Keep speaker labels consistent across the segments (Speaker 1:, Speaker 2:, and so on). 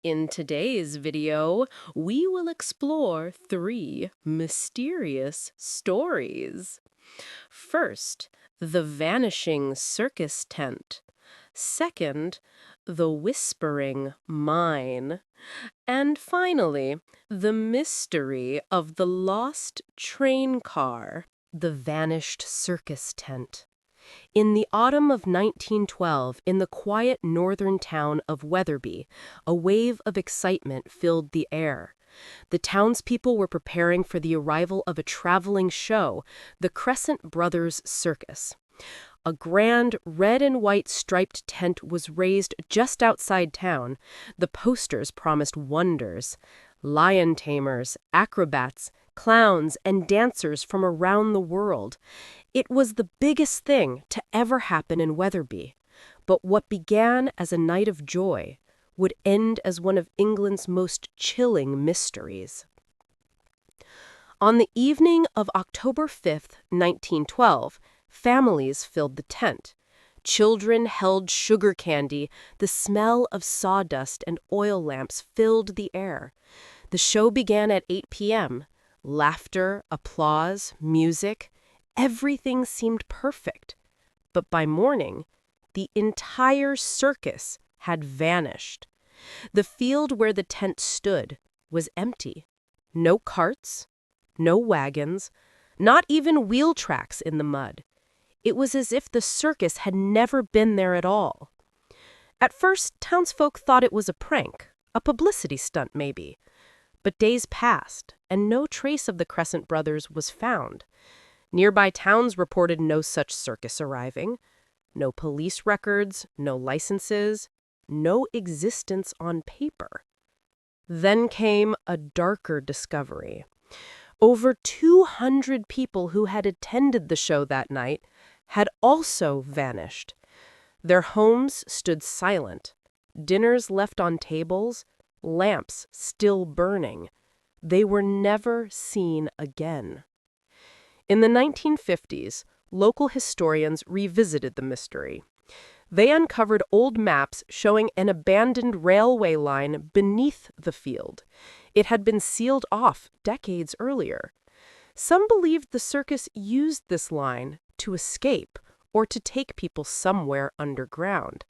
Speaker 1: In today's video, we will explore 3 mysterious stories. First, the vanishing circus tent. Second, the whispering mine. And finally, the mystery of the lost train car, the vanished circus tent. In the autumn of 1912, in the quiet northern town of Weatherby, a wave of excitement filled the air. The townspeople were preparing for the arrival of a traveling show, the Crescent Brothers Circus. A grand red and white striped tent was raised just outside town. The posters promised wonders. Lion tamers, acrobats, clowns, and dancers from around the world. It was the biggest thing to ever happen in Weatherby. But what began as a night of joy would end as one of England's most chilling mysteries. On the evening of October 5th, 1912, families filled the tent. Children held sugar candy. The smell of sawdust and oil lamps filled the air. The show began at 8 p.m. Laughter, applause, music. Everything seemed perfect. But by morning, the entire circus had vanished. The field where the tent stood was empty. No carts, no wagons, not even wheel tracks in the mud. It was as if the circus had never been there at all. At first, townsfolk thought it was a prank, a publicity stunt maybe. But days passed, and no trace of the Crescent Brothers was found. Nearby towns reported no such circus arriving. No police records, no licenses, no existence on paper. Then came a darker discovery. Over 200 people who had attended the show that night had also vanished. Their homes stood silent, dinners left on tables, lamps still burning. They were never seen again. In the 1950s, local historians revisited the mystery. They uncovered old maps showing an abandoned railway line beneath the field. It had been sealed off decades earlier. Some believed the circus used this line to escape or to take people somewhere underground.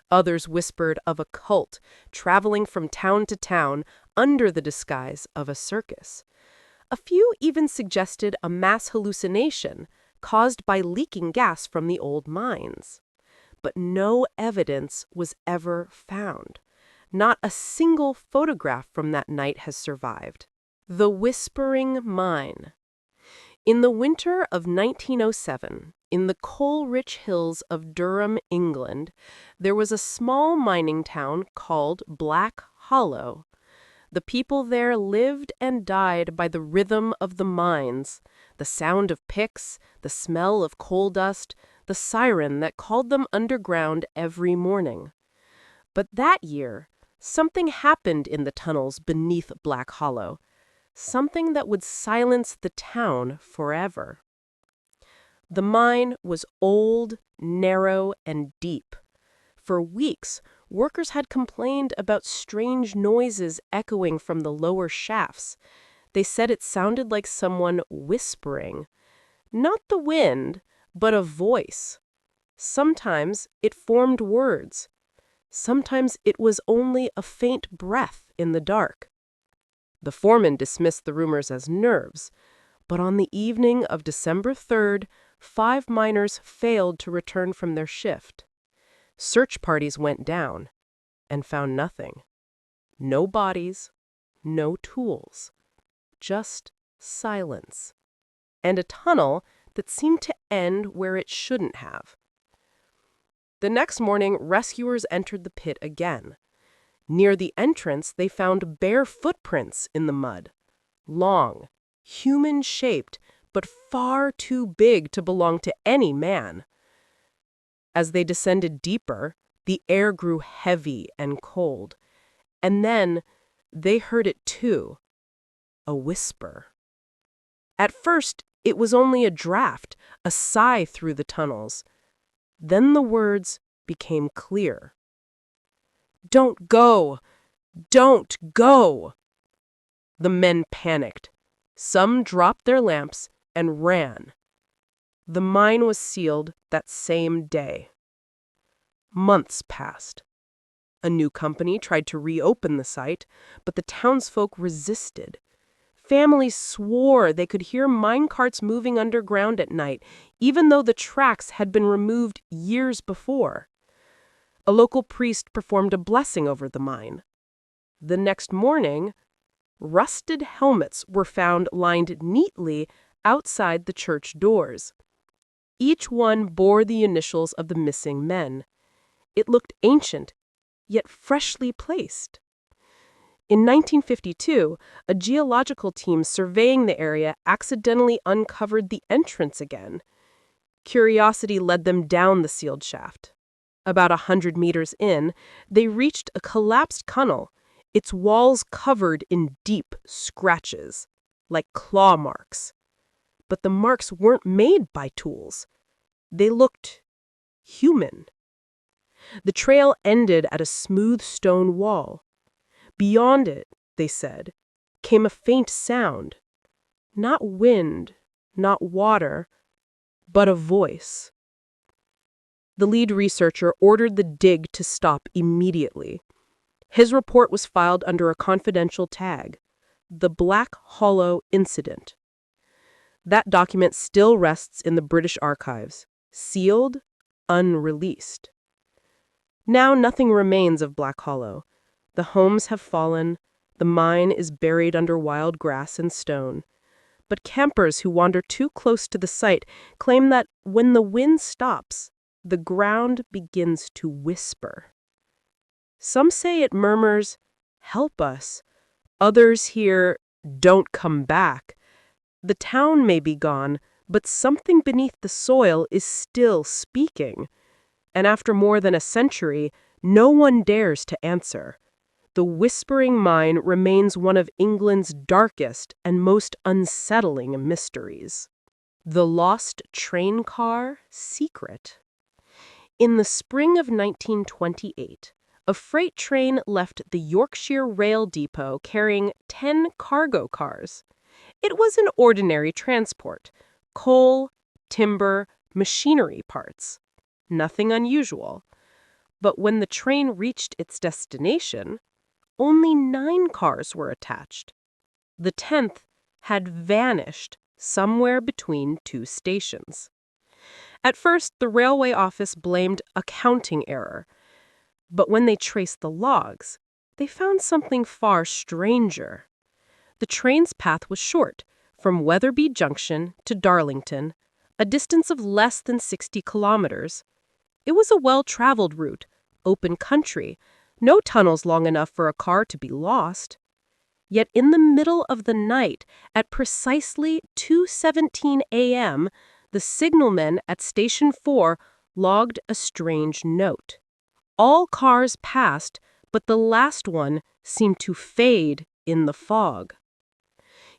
Speaker 1: Others whispered of a cult traveling from town to town under the disguise of a circus. A few even suggested a mass hallucination caused by leaking gas from the old mines. But no evidence was ever found. Not a single photograph from that night has survived. The Whispering Mine. In the winter of 1907, in the coal-rich hills of Durham, England, there was a small mining town called Black Hollow. The people there lived and died by the rhythm of the mines, the sound of picks, the smell of coal dust, the siren that called them underground every morning. But that year, something happened in the tunnels beneath Black Hollow, something that would silence the town forever. The mine was old, narrow, and deep. For weeks, workers had complained about strange noises echoing from the lower shafts. They said it sounded like someone whispering. Not the wind, but a voice. Sometimes it formed words. Sometimes it was only a faint breath in the dark. The foreman dismissed the rumors as nerves, but on the evening of December 3rd, 5 miners failed to return from their shift. Search parties went down and found nothing. No bodies, no tools, just silence, and a tunnel that seemed to end where it shouldn't have. The next morning, rescuers entered the pit again. Near the entrance, they found bare footprints in the mud. Long, human-shaped, but far too big to belong to any man. As they descended deeper, the air grew heavy and cold. And then they heard it too, a whisper. At first, it was only a draft, a sigh through the tunnels. Then the words became clear. "Don't go! Don't go! The men panicked. Some dropped their lamps and ran. The mine was sealed that same day. Months passed. A new company tried to reopen the site, but the townsfolk resisted. Families swore they could hear minecarts moving underground at night, even though the tracks had been removed years before. A local priest performed a blessing over the mine. The next morning, rusted helmets were found lined neatly outside the church doors. Each one bore the initials of the missing men. It looked ancient, yet freshly placed. In 1952, a geological team surveying the area accidentally uncovered the entrance again. Curiosity led them down the sealed shaft. About 100 meters in, they reached a collapsed tunnel, its walls covered in deep scratches, like claw marks. But the marks weren't made by tools. They looked human. The trail ended at a smooth stone wall. Beyond it, they said, came a faint sound. Not wind, not water, but a voice. The lead researcher ordered the dig to stop immediately. His report was filed under a confidential tag, the Black Hollow Incident. That document still rests in the British archives, sealed, unreleased. Now nothing remains of Black Hollow. The homes have fallen, the mine is buried under wild grass and stone. But campers who wander too close to the site claim that when the wind stops, the ground begins to whisper. Some say it murmurs, "Help us." Others hear, "Don't come back." The town may be gone, but something beneath the soil is still speaking. And after more than a century, no one dares to answer. The whispering mine remains one of England's darkest and most unsettling mysteries. The lost train car secret. In the spring of 1928, a freight train left the Yorkshire Rail Depot carrying 10 cargo cars. It was an ordinary transport: coal, timber, machinery parts. Nothing unusual. But when the train reached its destination, only 9 cars were attached. The 10th had vanished somewhere between 2 stations. At first, the railway office blamed a counting error. But when they traced the logs, they found something far stranger. The train's path was short, from Wetherby Junction to Darlington, a distance of less than 60 kilometers. It was a well-traveled route, open country, no tunnels long enough for a car to be lost. Yet in the middle of the night, at precisely 2:17 a.m., the signalman at Station 4 logged a strange note. All cars passed, but the last one seemed to fade in the fog.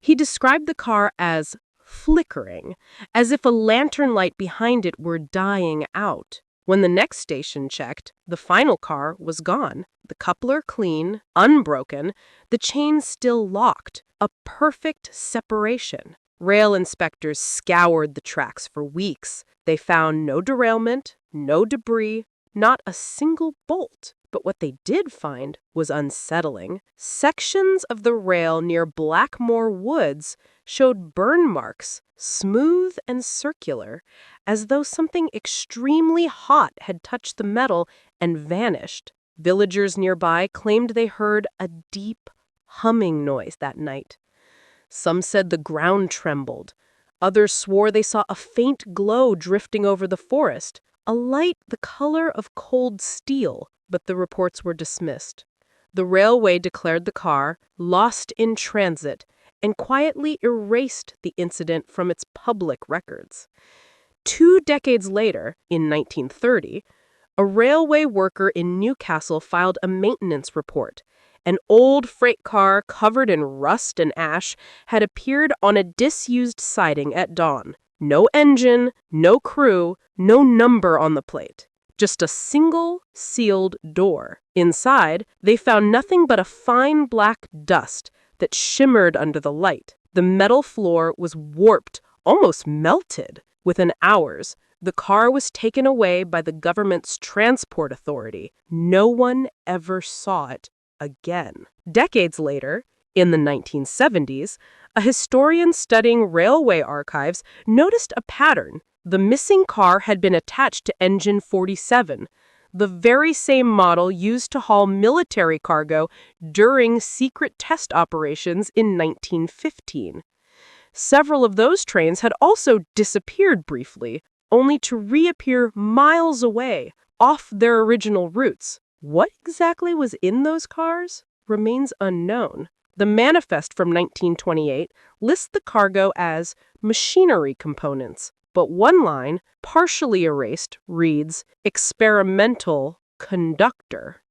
Speaker 1: He described the car as flickering, as if a lantern light behind it were dying out. When the next station checked, the final car was gone, the coupler clean, unbroken, the chain still locked, a perfect separation. Rail inspectors scoured the tracks for weeks. They found no derailment, no debris, not a single bolt. But what they did find was unsettling. Sections of the rail near Blackmore Woods showed burn marks, smooth and circular, as though something extremely hot had touched the metal and vanished. Villagers nearby claimed they heard a deep humming noise that night. Some said the ground trembled. Others swore they saw a faint glow drifting over the forest, a light the color of cold steel. But the reports were dismissed. The railway declared the car lost in transit and quietly erased the incident from its public records. 2 decades later, in 1930, a railway worker in Newcastle filed a maintenance report. An old freight car covered in rust and ash had appeared on a disused siding at dawn. No engine, no crew, no number on the plate. just a single sealed door. Inside, they found nothing but a fine black dust that shimmered under the light. The metal floor was warped, almost melted. Within hours, the car was taken away by the government's transport authority. No one ever saw it again. Decades later, in the 1970s, a historian studying railway archives noticed a pattern. The missing car had been attached to engine 47, the very same model used to haul military cargo during secret test operations in 1915. Several of those trains had also disappeared briefly, only to reappear miles away, off their original routes. What exactly was in those cars remains unknown. The manifest from 1928 lists the cargo as machinery components, but one line, partially erased, reads, experimental conductor.